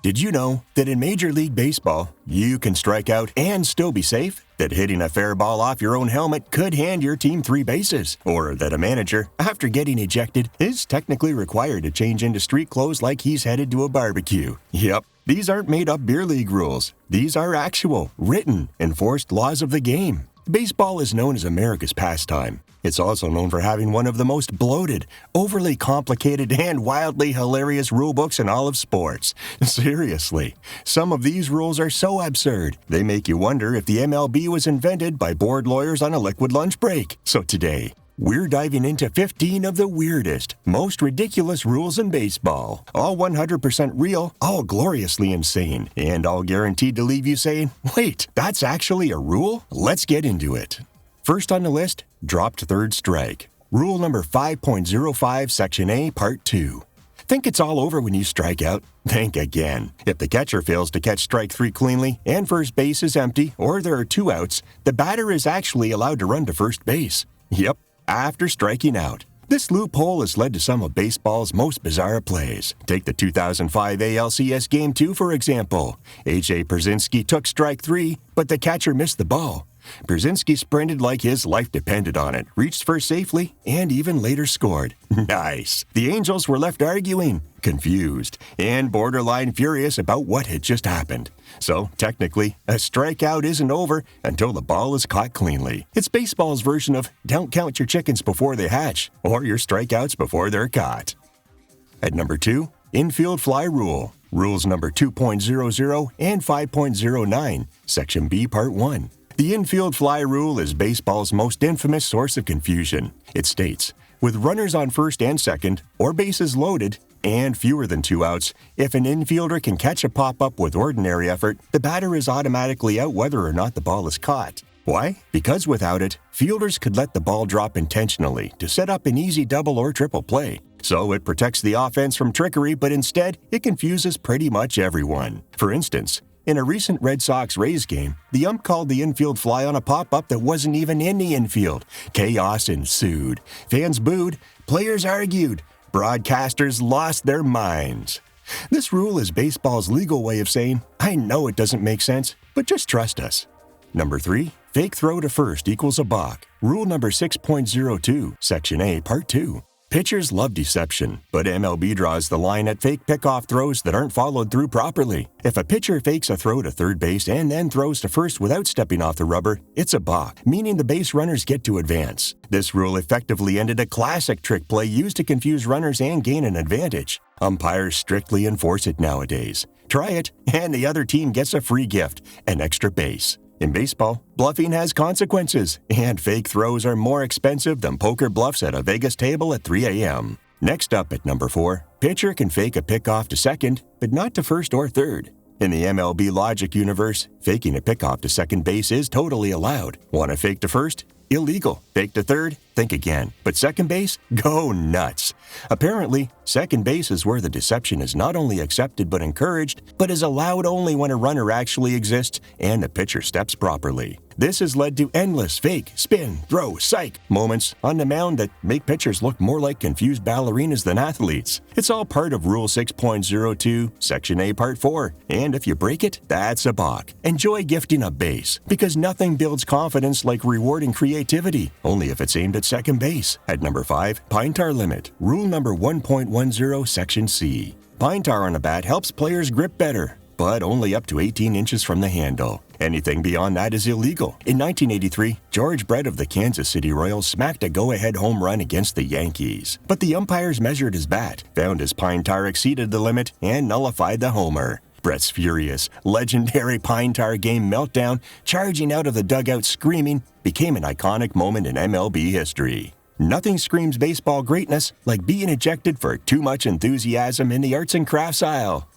Did you know that in Major League Baseball, you can strike out and still be safe? That hitting a fair ball off your own helmet could hand your team 3 bases? Or that a manager, after getting ejected, is technically required to change into street clothes like he's headed to a barbecue? Yep, these aren't made-up beer league rules. These are actual, written, enforced laws of the game. Baseball is known as America's pastime. It's also known for having one of the most bloated, overly complicated, and wildly hilarious rulebooks in all of sports. Seriously, some of these rules are so absurd, they make you wonder if the MLB was invented by bored lawyers on a liquid lunch break. So today, we're diving into 15 of the weirdest, most ridiculous rules in baseball. All 100% real, all gloriously insane, and all guaranteed to leave you saying, wait, that's actually a rule? Let's get into it. First on the list, dropped third strike. Rule number 5.05, Section A, Part 2. Think it's all over when you strike out? Think again. If the catcher fails to catch strike 3 cleanly and first base is empty or there are 2 outs, the batter is actually allowed to run to first base. Yep, after striking out. This loophole has led to some of baseball's most bizarre plays. Take the 2005 ALCS Game 2, for example. A.J. Pierzynski took strike 3, but the catcher missed the ball. Pierzynski sprinted like his life depended on it, reached first safely, and even later scored. Nice. The Angels were left arguing, confused, and borderline furious about what had just happened. So, technically, a strikeout isn't over until the ball is caught cleanly. It's baseball's version of don't count your chickens before they hatch, or your strikeouts before they're caught. At number 2, infield fly rule. Rules number 2.00 and 5.09, Section B, Part 1. The infield fly rule is baseball's most infamous source of confusion. It states, with runners on first and second, or bases loaded, and fewer than 2 outs, if an infielder can catch a pop-up with ordinary effort, the batter is automatically out whether or not the ball is caught. Why? Because without it, fielders could let the ball drop intentionally to set up an easy double or triple play. So it protects the offense from trickery, but instead, it confuses pretty much everyone. For instance, in a recent Red Sox-Rays game, the ump called the infield fly on a pop-up that wasn't even in the infield. Chaos ensued. Fans booed. Players argued. Broadcasters lost their minds. This rule is baseball's legal way of saying, I know it doesn't make sense, but just trust us. Number 3, fake throw to first equals a balk. Rule number 6.02, Section A, Part 2. Pitchers love deception, but MLB draws the line at fake pickoff throws that aren't followed through properly. If a pitcher fakes a throw to third base and then throws to first without stepping off the rubber, it's a balk, meaning the base runners get to advance. This rule effectively ended a classic trick play used to confuse runners and gain an advantage. Umpires strictly enforce it nowadays. Try it, and the other team gets a free gift, an extra base. In baseball, bluffing has consequences, and fake throws are more expensive than poker bluffs at a Vegas table at 3 a.m. Next up at number 4, pitcher can fake a pickoff to second, but not to first or third. In the MLB logic universe, faking a pickoff to second base is totally allowed. Want to fake to first? Illegal. Fake to third? Think again. But second base? Go nuts. Apparently, second base is where the deception is not only accepted but encouraged, but is allowed only when a runner actually exists and the pitcher steps properly. This has led to endless fake, spin, throw, psych moments on the mound that make pitchers look more like confused ballerinas than athletes. It's all part of Rule 6.02, Section A, Part 4, and if you break it, that's a balk. Enjoy gifting a base, because nothing builds confidence like rewarding creativity, only if it's aimed at second base. At number 5, pine tar limit. Rule number 1.10, Section C. Pine tar on a bat helps players grip better, but only up to 18 inches from the handle. Anything beyond that is illegal. In 1983, George Brett of the Kansas City Royals smacked a go-ahead home run against the Yankees. But the umpires measured his bat, found his pine tar exceeded the limit, and nullified the homer. Brett's furious, legendary pine tar game meltdown, charging out of the dugout screaming, became an iconic moment in MLB history. Nothing screams baseball greatness like being ejected for too much enthusiasm in the arts and crafts aisle.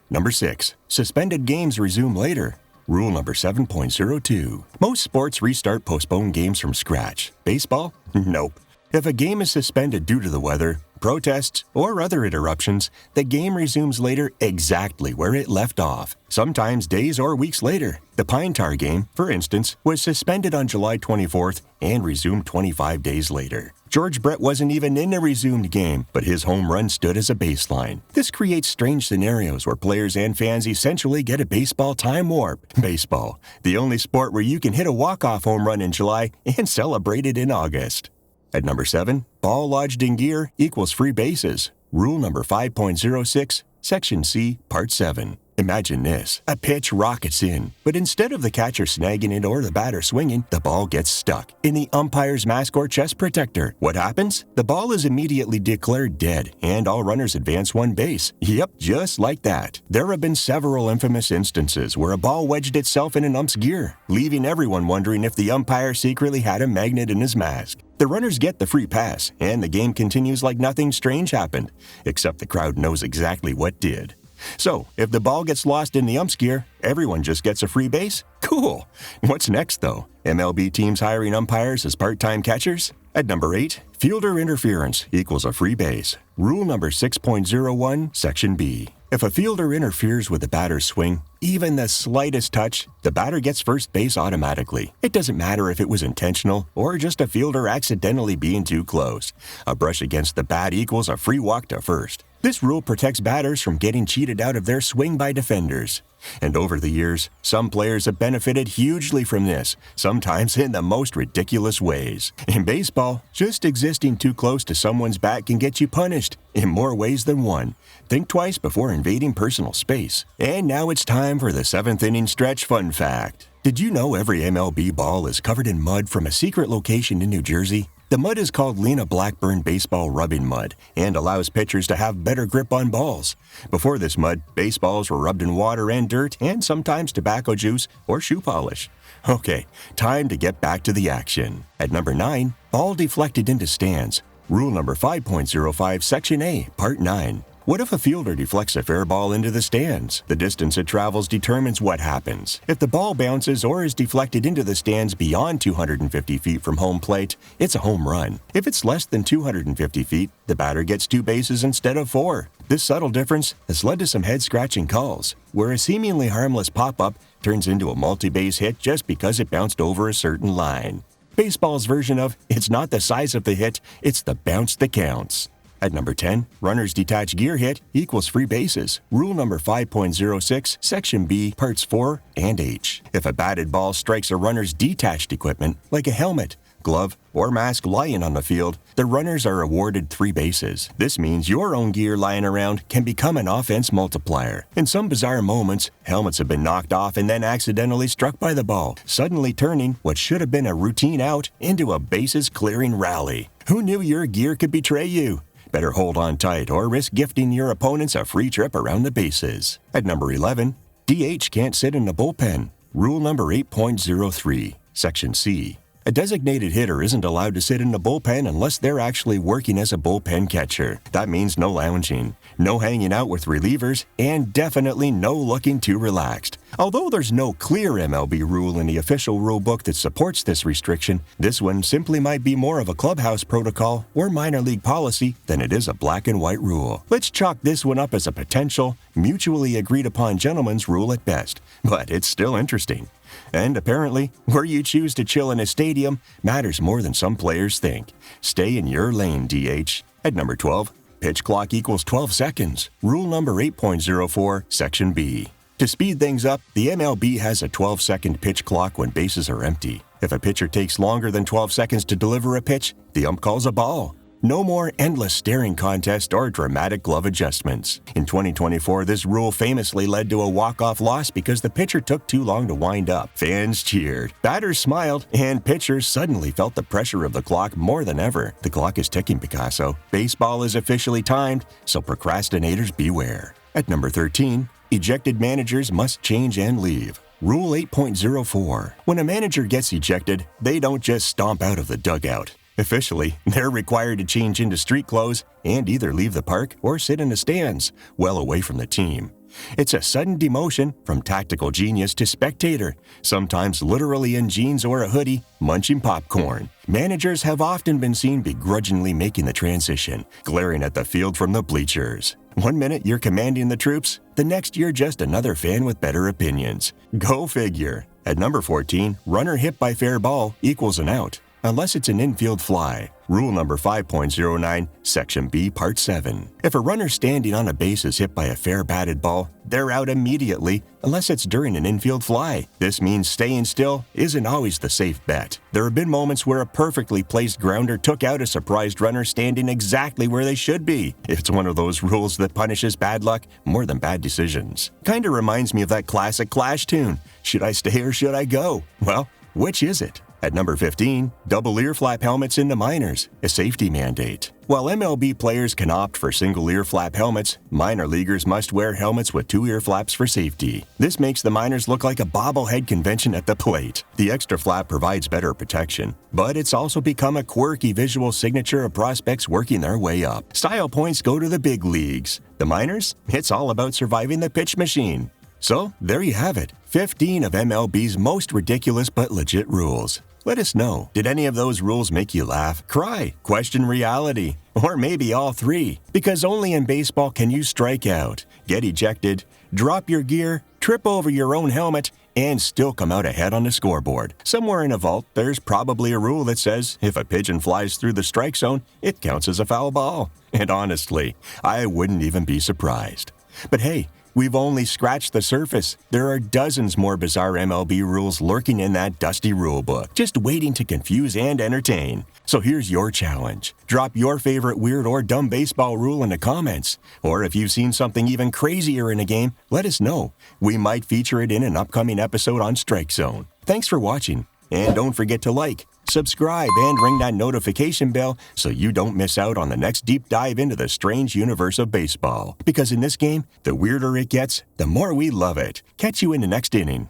Number 6, suspended games resume later. Rule number 7.02. Most sports restart postponed games from scratch. Baseball? Nope. If a game is suspended due to the weather, protests, or other interruptions, the game resumes later exactly where it left off, sometimes days or weeks later. The Pine Tar game, for instance, was suspended on July 24th and resumed 25 days later. George Brett wasn't even in a resumed game, but his home run stood as a baseline. This creates strange scenarios where players and fans essentially get a baseball time warp. Baseball, the only sport where you can hit a walk-off home run in July and celebrate it in August. At number 7, ball lodged in gear equals free bases. Rule number 5.06, Section C, Part 7. Imagine this. A pitch rockets in, but instead of the catcher snagging it or the batter swinging, the ball gets stuck in the umpire's mask or chest protector. What happens? The ball is immediately declared dead, and all runners advance one base. Yep, just like that. There have been several infamous instances where a ball wedged itself in an ump's gear, leaving everyone wondering if the umpire secretly had a magnet in his mask. The runners get the free pass, and the game continues like nothing strange happened, except the crowd knows exactly what did. So, if the ball gets lost in the ump's gear, everyone just gets a free base? Cool! What's next, though? MLB teams hiring umpires as part-time catchers? At number 8, fielder interference equals a free base. Rule number 6.01, Section B. If a fielder interferes with the batter's swing, even the slightest touch, the batter gets first base automatically. It doesn't matter if it was intentional or just a fielder accidentally being too close. A brush against the bat equals a free walk to first. This rule protects batters from getting cheated out of their swing by defenders. And over the years, some players have benefited hugely from this, sometimes in the most ridiculous ways. In baseball, just existing too close to someone's bat can get you punished in more ways than one. Think twice before invading personal space. And now it's time for the 7th inning stretch fun fact. Did you know every MLB ball is covered in mud from a secret location in New Jersey? The mud is called Lena Blackburn baseball rubbing mud and allows pitchers to have better grip on balls. Before this mud, baseballs were rubbed in water and dirt and sometimes tobacco juice or shoe polish. Okay, time to get back to the action. At number 9, ball deflected into stands. Rule number 5.05, Section A, Part 9. What if a fielder deflects a fair ball into the stands? The distance it travels determines what happens. If the ball bounces or is deflected into the stands beyond 250 feet from home plate, it's a home run. If it's less than 250 feet, the batter gets 2 bases instead of 4. This subtle difference has led to some head-scratching calls, where a seemingly harmless pop-up turns into a multi-base hit just because it bounced over a certain line. Baseball's version of, it's not the size of the hit, it's the bounce that counts. At number 10, runner's detached gear hit equals free bases. Rule number 5.06, Section B, Parts 4 and H. If a batted ball strikes a runner's detached equipment, like a helmet, glove, or mask lying on the field, the runners are awarded 3 bases. This means your own gear lying around can become an offense multiplier. In some bizarre moments, helmets have been knocked off and then accidentally struck by the ball, suddenly turning what should have been a routine out into a bases-clearing rally. Who knew your gear could betray you? Better hold on tight or risk gifting your opponents a free trip around the bases. At number 11, DH can't sit in the bullpen. Rule number 8.03, Section C. A designated hitter isn't allowed to sit in the bullpen unless they're actually working as a bullpen catcher. That means no lounging, no hanging out with relievers, and definitely no looking too relaxed. Although there's no clear MLB rule in the official rule book that supports this restriction, this one simply might be more of a clubhouse protocol or minor league policy than it is a black and white rule. Let's chalk this one up as a potential, mutually agreed upon gentleman's rule at best, but it's still interesting. And apparently, where you choose to chill in a stadium matters more than some players think. Stay in your lane, DH. At number 12, pitch clock equals 12 seconds. Rule number 8.04, Section B. To speed things up, the MLB has a 12-second pitch clock when bases are empty. If a pitcher takes longer than 12 seconds to deliver a pitch, the ump calls a ball. No more endless staring contest or dramatic glove adjustments. In 2024, this rule famously led to a walk-off loss because the pitcher took too long to wind up. Fans cheered, batters smiled, and pitchers suddenly felt the pressure of the clock more than ever. The clock is ticking, Picasso. Baseball is officially timed, so procrastinators beware. At number 13, ejected managers must change and leave. Rule 8.04. When a manager gets ejected, they don't just stomp out of the dugout. Officially, they're required to change into street clothes and either leave the park or sit in the stands, well away from the team. It's a sudden demotion from tactical genius to spectator, sometimes literally in jeans or a hoodie, munching popcorn. Managers have often been seen begrudgingly making the transition, glaring at the field from the bleachers. One minute you're commanding the troops, the next you're just another fan with better opinions. Go figure. At number 14, runner hit by fair ball equals an out, unless it's an infield fly. Rule number 5.09, Section B, Part 7. If a runner standing on a base is hit by a fair batted ball, they're out immediately, unless it's during an infield fly. This means staying still isn't always the safe bet. There have been moments where a perfectly placed grounder took out a surprised runner standing exactly where they should be. It's one of those rules that punishes bad luck more than bad decisions. Kinda reminds me of that classic Clash tune, should I stay or should I go? Well, which is it? At number 15, double ear flap helmets in the minors, a safety mandate. While MLB players can opt for single ear flap helmets, minor leaguers must wear helmets with 2 ear flaps for safety. This makes the minors look like a bobblehead convention at the plate. The extra flap provides better protection, but it's also become a quirky visual signature of prospects working their way up. Style points go to the big leagues. The minors, it's all about surviving the pitch machine. So, there you have it, 15 of MLB's most ridiculous but legit rules. Let us know, did any of those rules make you laugh, cry, question reality, or maybe all three? Because only in baseball can you strike out, get ejected, drop your gear, trip over your own helmet, and still come out ahead on the scoreboard. Somewhere in a vault, there's probably a rule that says if a pigeon flies through the strike zone, it counts as a foul ball. And honestly, I wouldn't even be surprised. But hey, we've only scratched the surface. There are dozens more bizarre MLB rules lurking in that dusty rule book, just waiting to confuse and entertain. So here's your challenge. Drop your favorite weird or dumb baseball rule in the comments. Or if you've seen something even crazier in a game, let us know. We might feature it in an upcoming episode on Strike Zone. Thanks for watching. And don't forget to like, subscribe, and ring that notification bell so you don't miss out on the next deep dive into the strange universe of baseball. Because in this game, the weirder it gets, the more we love it. Catch you in the next inning.